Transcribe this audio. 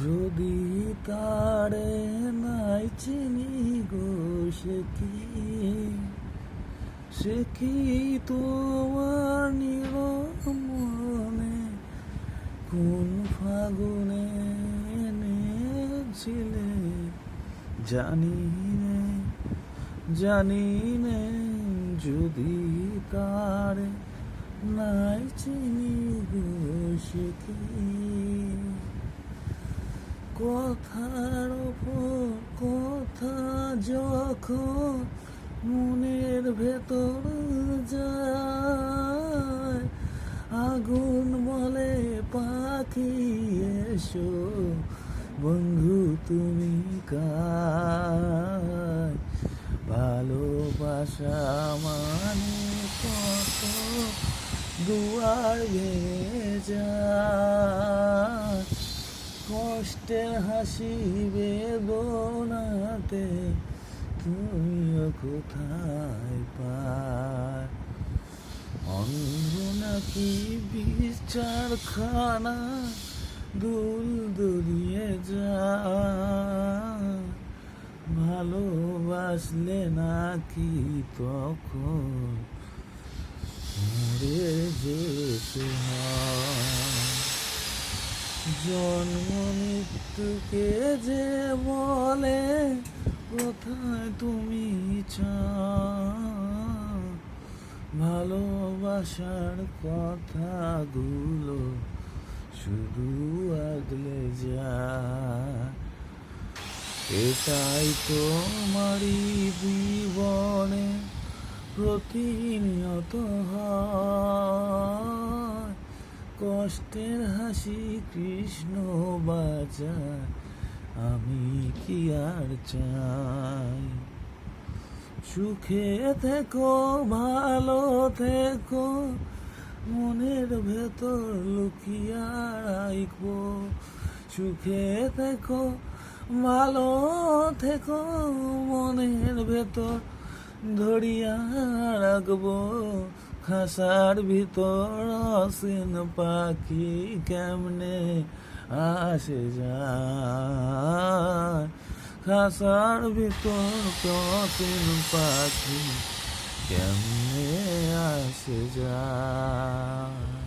যদি তারে নাই চিনি গো, সে কি তোমার নিরমনে কোন ফাগুনে এনেছিলে জানি নে যদি তারে নাই চিনি গো, সে কি কথার ওপর কথা যখন মনের ভেতর যায়, আগুন বলে পাখি এসো বন্ধু তুমি কার। ভালোবাসা মানে কত দুয়ার ভেঙে যায়, কষ্টের হাসি বেদনাতে তুমিও কোথায় পায়। অন্ধ নাকি বিচারখানা দুল দুলিয়ে যায়, ভালোবাসলে নাকি তখন মরে যেতে হয়। জন্ম মৃত্যুকে যে বলে কোথায় তুমি চাও, ভালোবাসার কথাগুলো শুধু আগলে যায়। এটাই তোমারই জীবনে প্রতিনিয়ত হয়, কষ্টের হাসি কৃষ্ণ বাজায়, আমি কি আর চাই। সুখে থেকো ভালো থেকো, মনের ভেতর লুকিয়ে রাখবো। সুখে থেকো ভালো থেকো, মনের ভেতর ধরিয়া রাখবো। খাসার ভিতর অসীন পাখি কেমনে আসে যায়, খাসার ভিতর অসীন পাখি কেমনে আসে যায়।